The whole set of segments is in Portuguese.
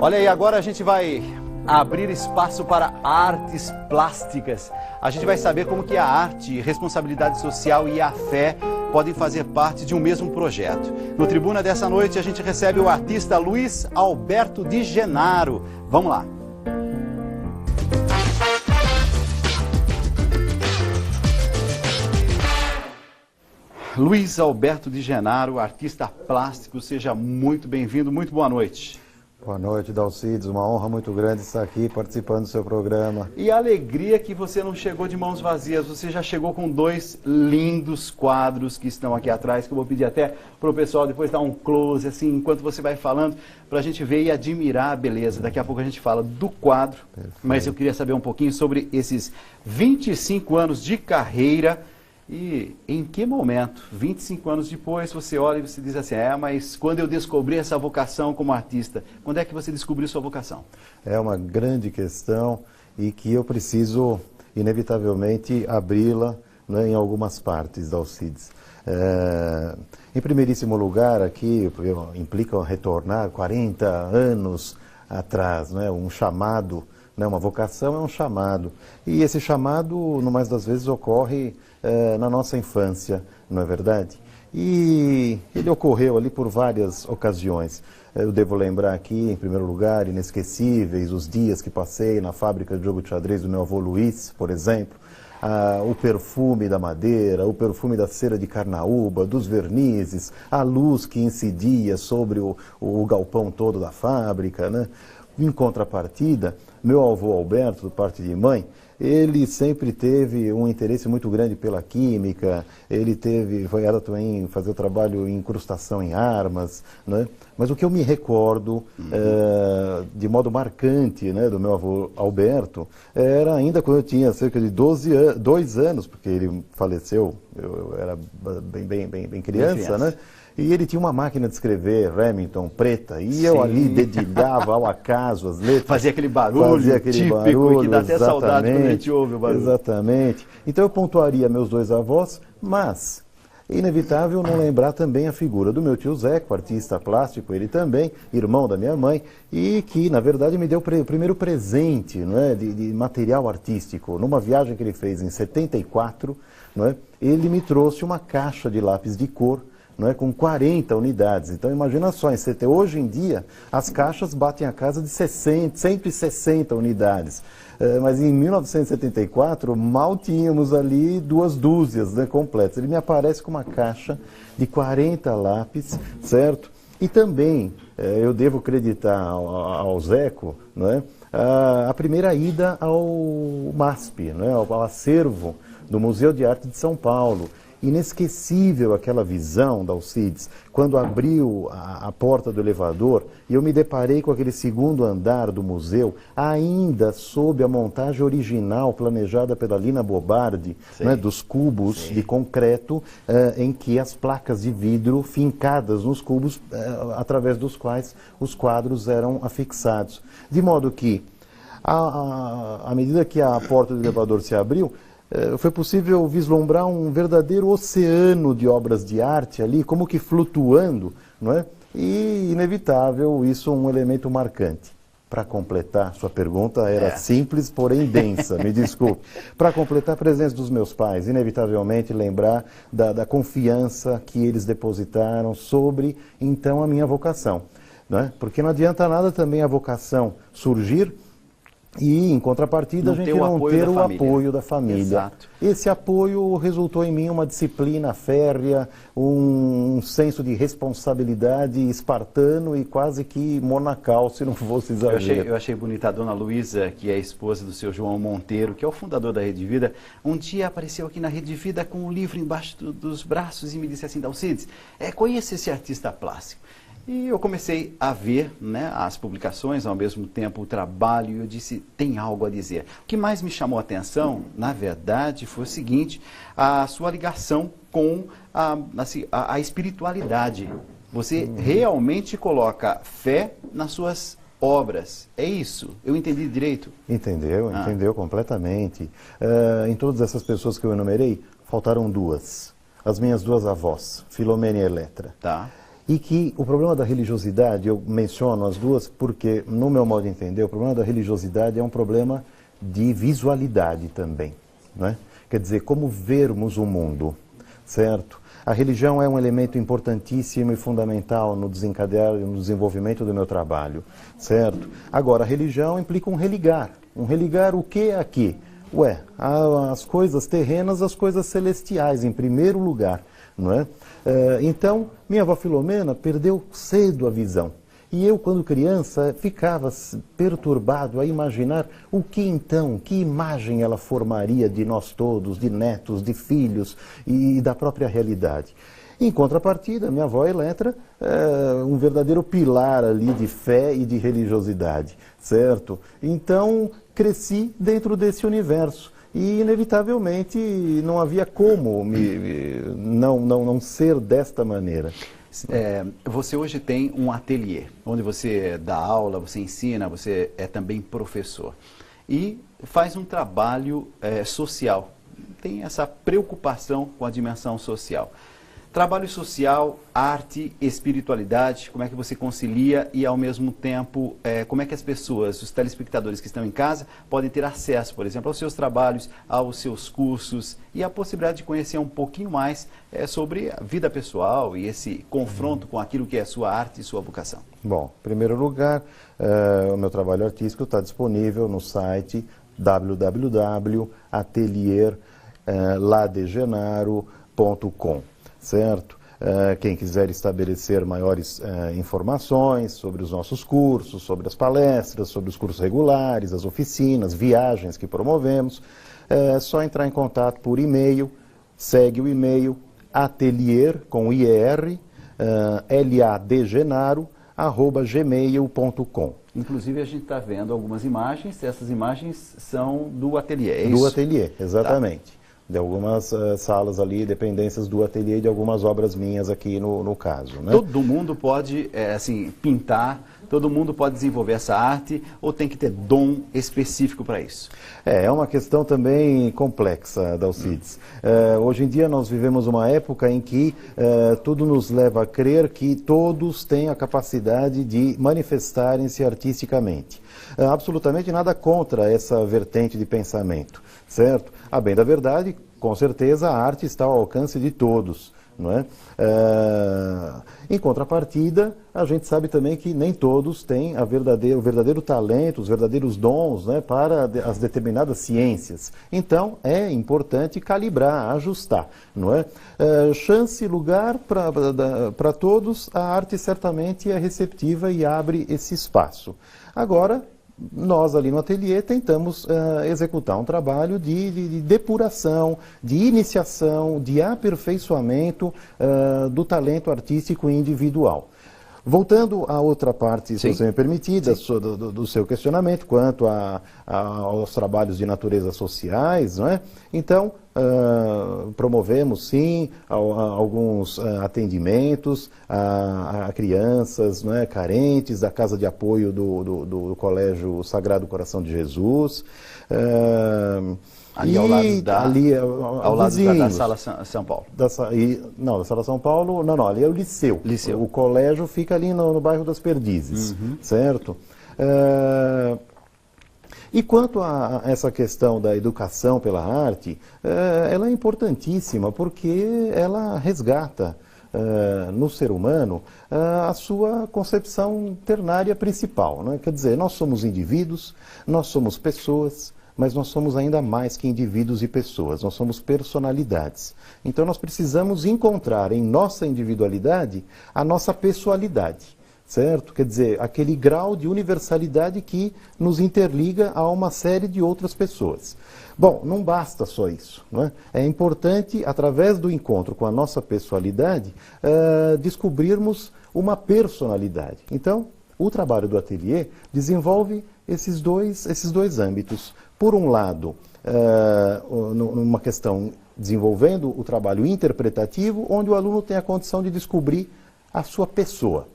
Olha aí, agora a gente vai abrir espaço para artes plásticas. A gente vai saber como que a arte, responsabilidade social e a fé podem fazer parte de um mesmo projeto. No Tribuna dessa noite a gente recebe o artista Luiz Alberto de Genaro. Vamos lá. Luiz Alberto de Genaro, artista plástico, seja muito bem-vindo, muito boa noite. Boa noite, Dalcides, uma honra muito grande estar aqui participando do seu programa. E a alegria que você não chegou de mãos vazias, você já chegou com dois lindos quadros que estão aqui atrás, que eu vou pedir até para o pessoal depois dar um close, assim, enquanto você vai falando, para a gente ver e admirar a beleza. Daqui a pouco a gente fala do quadro, Perfeito. Mas eu queria saber um pouquinho sobre esses 25 anos de carreira. E em que momento, 25 anos depois, você olha e você diz assim, mas quando eu descobri essa vocação como artista, quando é que você descobriu sua vocação? É uma grande questão e que eu preciso, inevitavelmente, abri-la, né, em algumas partes, Dalcides. Em primeiríssimo lugar, aqui, implica retornar 40 anos atrás, né, um chamado, né, uma vocação é um chamado. E esse chamado, no mais das vezes, ocorre na nossa infância, não é verdade? E ele ocorreu ali por várias ocasiões. Eu devo lembrar aqui, em primeiro lugar, inesquecíveis, os dias que passei na fábrica de jogo de xadrez do meu avô Luiz, por exemplo, o perfume da madeira, o perfume da cera de carnaúba, dos vernizes, a luz que incidia sobre o galpão todo da fábrica, né? Em contrapartida, meu avô Alberto, por parte de mãe, ele sempre teve um interesse muito grande pela química, ele era também fazer trabalho em incrustação em armas, né? Mas o que eu me recordo de modo marcante, né, do meu avô Alberto, era ainda quando eu tinha cerca de 2 anos, porque ele faleceu, eu era bem criança, né? E ele tinha uma máquina de escrever, Remington, preta, e eu ali dedilhava ao acaso as letras. Fazia aquele barulho típico barulho, que dá até saudade quando a gente ouve o barulho. Exatamente. Então eu pontuaria meus dois avós, mas é inevitável não lembrar também a figura do meu tio Zeco, artista plástico, ele também, irmão da minha mãe, e que, na verdade, me deu o primeiro presente, não é, de material artístico. Numa viagem que ele fez em 74, não é, ele me trouxe uma caixa de lápis de cor, não é, com 40 unidades. Então imagina só, hoje em dia as caixas batem a casa de 160 unidades. Mas em 1974 mal tínhamos ali 2 dúzias, né, completas. Ele me aparece com uma caixa de 40 lápis, certo? E também eu devo acreditar ao Zeco, não é, a primeira ida ao MASP, não é, ao acervo do Museu de Arte de São Paulo. Inesquecível aquela visão, Dalcides, quando abriu a porta do elevador e eu me deparei com aquele segundo andar do museu, ainda sob a montagem original planejada pela Lina Bobardi, né, dos cubos de concreto, em que as placas de vidro fincadas nos cubos, através dos quais os quadros eram afixados. De modo que, à medida que a porta do elevador se abriu, foi possível vislumbrar um verdadeiro oceano de obras de arte ali, como que flutuando, não é? E, inevitável, isso um elemento marcante. Para completar, sua pergunta era simples, porém densa, me desculpe. Para completar a presença dos meus pais, inevitavelmente lembrar da confiança que eles depositaram sobre, então, a minha vocação, não é? Porque não adianta nada também a vocação surgir e, em contrapartida, a gente não ter o apoio da família. Exato. Esse apoio resultou em mim uma disciplina férrea, um senso de responsabilidade espartano e quase que monacal, se não fosse exagero. Eu achei bonita a dona Luísa, que é a esposa do seu João Monteiro, que é o fundador da Rede Vida. Um dia apareceu aqui na Rede Vida com um livro embaixo dos braços e me disse assim, Dalcides, conheça esse artista plástico. E eu comecei a ver, né, as publicações, ao mesmo tempo o trabalho, e eu disse, tem algo a dizer. O que mais me chamou a atenção, na verdade, foi o seguinte, a sua ligação com a espiritualidade. Você realmente coloca fé nas suas obras. É isso? Eu entendi direito? Entendeu completamente. Em todas essas pessoas que eu enumerei, faltaram 2. As minhas 2 avós, Filomena e Eletra. Tá. E que o problema da religiosidade, eu menciono as duas porque, no meu modo de entender, o problema da religiosidade é um problema de visualidade também, não é? Quer dizer, como vermos o mundo, certo? A religião é um elemento importantíssimo e fundamental no desencadear e no desenvolvimento do meu trabalho, certo? Agora, a religião implica um religar. Um religar o que a quê? Ué, as coisas terrenas, as coisas celestiais, em primeiro lugar, não é? Então, minha avó Filomena perdeu cedo a visão. E eu, quando criança, ficava perturbado a imaginar o que então, que imagem ela formaria de nós todos, de netos, de filhos e da própria realidade. Em contrapartida, minha avó Eletra é um verdadeiro pilar ali de fé e de religiosidade, certo? Então, cresci dentro desse universo. E, inevitavelmente, não havia como não ser desta maneira. Você hoje tem um ateliê, onde você dá aula, você ensina, você é também professor. E faz um trabalho social, tem essa preocupação com a dimensão social. Trabalho social, arte, espiritualidade, como é que você concilia e, ao mesmo tempo, como é que as pessoas, os telespectadores que estão em casa, podem ter acesso, por exemplo, aos seus trabalhos, aos seus cursos e a possibilidade de conhecer um pouquinho mais sobre a vida pessoal e esse confronto com aquilo que é sua arte e sua vocação? Bom, em primeiro lugar, o meu trabalho artístico está disponível no site www.atelierladegenaro.com. Certo? Quem quiser estabelecer maiores informações sobre os nossos cursos, sobre as palestras, sobre os cursos regulares, as oficinas, viagens que promovemos, é só entrar em contato por e-mail, segue o e-mail atelier, com IER, ladegenaro@gmail.com. Inclusive, a gente está vendo algumas imagens, essas imagens são do ateliê, é isso? Do ateliê, exatamente. Tá. De algumas salas ali, dependências do ateliê, de algumas obras minhas aqui no caso, né? Todo mundo pode, pintar, todo mundo pode desenvolver essa arte, ou tem que ter dom específico para isso? É uma questão também complexa, Dalcides. Hoje em dia nós vivemos uma época em que tudo nos leva a crer que todos têm a capacidade de manifestarem-se artisticamente. Absolutamente nada contra essa vertente de pensamento, certo? A bem da verdade, com certeza a arte está ao alcance de todos, não é? Em contrapartida, a gente sabe também que nem todos têm o verdadeiro talento, os verdadeiros dons, né, para as determinadas ciências. Então, é importante calibrar, ajustar, não é? Chance e lugar para todos, a arte certamente é receptiva e abre esse espaço. Agora, nós ali no ateliê tentamos executar um trabalho de depuração, de iniciação, de aperfeiçoamento do talento artístico individual. Voltando à outra parte, se você me permitir, do seu questionamento quanto aos trabalhos de natureza sociais, não é? Então, promovemos, sim, alguns atendimentos a crianças, não é, carentes, da Casa de Apoio do Colégio Sagrado Coração de Jesus. Ali ao lado da Sala São Paulo. Da Sala São Paulo, não, ali é o Liceu. O colégio fica ali no bairro das Perdizes, certo? E quanto a essa questão da educação pela arte, ela é importantíssima porque ela resgata no ser humano a sua concepção ternária principal, né? Quer dizer, nós somos indivíduos, nós somos pessoas, mas nós somos ainda mais que indivíduos e pessoas, nós somos personalidades. Então nós precisamos encontrar em nossa individualidade a nossa pessoalidade, certo? Quer dizer, aquele grau de universalidade que nos interliga a uma série de outras pessoas. Bom, não basta só isso, não é? É importante, através do encontro com a nossa pessoalidade, descobrirmos uma personalidade. Então, o trabalho do ateliê desenvolve esses dois âmbitos. Por um lado, numa questão desenvolvendo o trabalho interpretativo, onde o aluno tem a condição de descobrir a sua pessoa.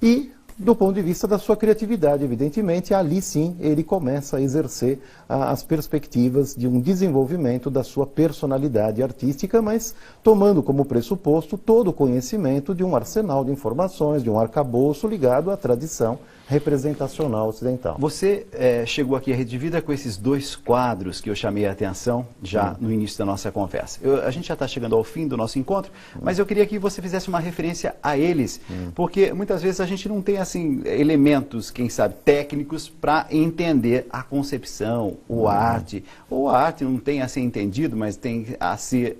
E, do ponto de vista da sua criatividade, evidentemente, ali sim ele começa a exercer as perspectivas de um desenvolvimento da sua personalidade artística, mas tomando como pressuposto todo o conhecimento de um arsenal de informações, de um arcabouço ligado à tradição representacional ocidental. Você chegou aqui à Rede Vida com esses 2 quadros que eu chamei a atenção já no início da nossa conversa. A gente já está chegando ao fim do nosso encontro, mas eu queria que você fizesse uma referência a eles, porque muitas vezes a gente não tem assim elementos, quem sabe, técnicos para entender a concepção, ou a arte, ou a arte não tem a ser entendido, mas tem a ser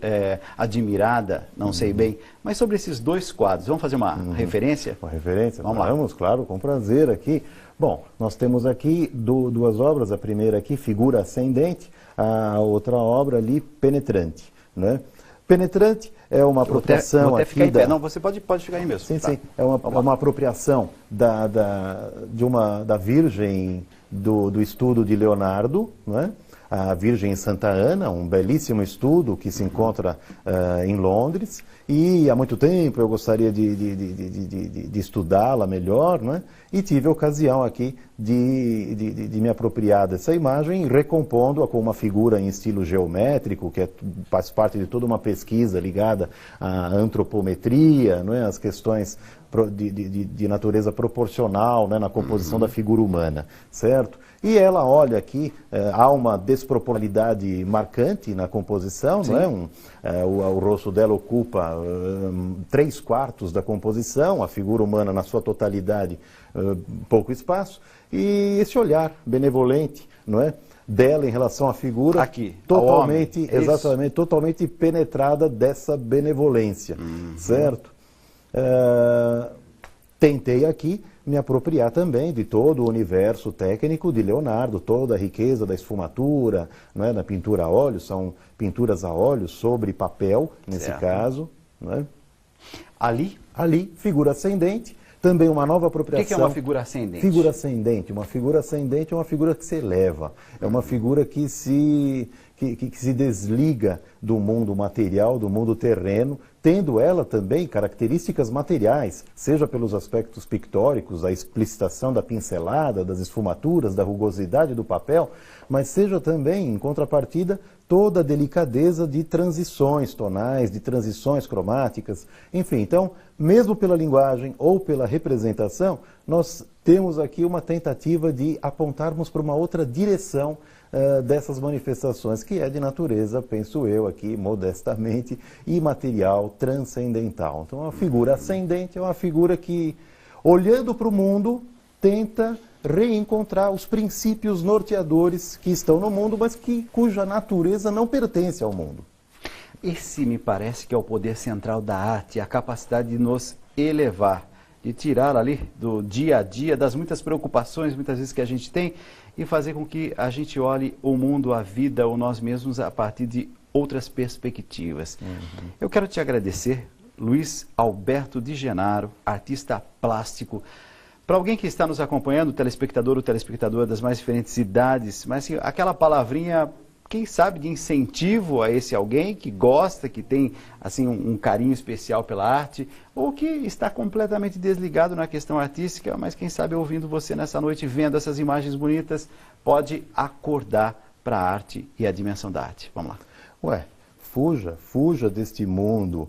admirada, não sei bem. Mas sobre esses 2 quadros, vamos fazer uma referência? Uma referência? Vamos lá. Vamos, claro, com prazer aqui. Bom, nós temos aqui 2 obras, a primeira aqui, Figura Ascendente, a outra obra ali, Penetrante, né? Penetrante é uma apropriação vou até aqui ficar em pé. Não, você pode ficar aí mesmo. Sim, tá. sim. É uma apropriação da Virgem do estudo de Leonardo, né? A Virgem em Santa Ana, um belíssimo estudo que se encontra em Londres, e há muito tempo eu gostaria de estudá-la melhor, né? E tive a ocasião aqui de me apropriar dessa imagem, recompondo-a com uma figura em estilo geométrico, que faz parte de toda uma pesquisa ligada à antropometria, não é? As questões de natureza proporcional, né? Na composição da figura humana, certo? E ela olha aqui, há uma desproporcionalidade marcante na composição, não é? O rosto dela ocupa 3/4 da composição, a figura humana na sua totalidade, pouco espaço, e esse olhar benevolente, não é? Dela em relação à figura, aqui, totalmente, exatamente, totalmente penetrada dessa benevolência, certo? Tentei aqui me apropriar também de todo o universo técnico de Leonardo, toda a riqueza da esfumatura, não é? Da pintura a óleo, são pinturas a óleo sobre papel, nesse caso. Não é? Ali, figura ascendente, também uma nova apropriação. O que é uma figura ascendente? Figura ascendente. Uma figura ascendente é uma figura que se eleva, é uma figura que se desliga do mundo material, do mundo terreno, tendo ela também características materiais, seja pelos aspectos pictóricos, a explicitação da pincelada, das esfumaturas, da rugosidade do papel, mas seja também, em contrapartida, toda a delicadeza de transições tonais, de transições cromáticas, enfim. Então, mesmo pela linguagem ou pela representação, nós temos aqui uma tentativa de apontarmos para uma outra direção dessas manifestações, que é de natureza, penso eu aqui, modestamente, imaterial, transcendental. Então, a figura ascendente é uma figura que, olhando para o mundo, tenta reencontrar os princípios norteadores que estão no mundo, mas cuja natureza não pertence ao mundo. Esse me parece que é o poder central da arte, a capacidade de nos elevar, de tirar ali do dia a dia, das muitas preocupações, muitas vezes, que a gente tem, e fazer com que a gente olhe o mundo, a vida, ou nós mesmos, a partir de outras perspectivas. Eu quero te agradecer, Luiz Alberto de Genaro, artista plástico. Para alguém que está nos acompanhando, o telespectador ou telespectadora das mais diferentes idades, mas assim, aquela palavrinha, quem sabe, de incentivo a esse alguém que gosta, que tem assim um carinho especial pela arte, ou que está completamente desligado na questão artística, mas quem sabe ouvindo você nessa noite, vendo essas imagens bonitas, pode acordar para a arte e a dimensão da arte. Vamos lá. Fuja deste mundo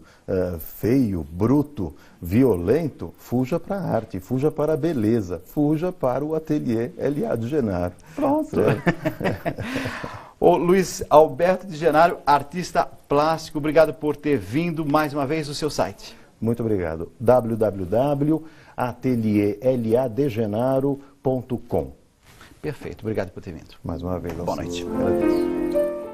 feio, bruto, violento, fuja para a arte, fuja para a beleza, fuja para o ateliê L.A. de Genaro. Pronto. Ô, Luiz Alberto de Genaro, artista plástico, obrigado por ter vindo mais uma vez, o seu site. Muito obrigado. www.atelierladegenaro.com. Perfeito, obrigado por ter vindo. Mais uma vez. Boa noite. Agradeço.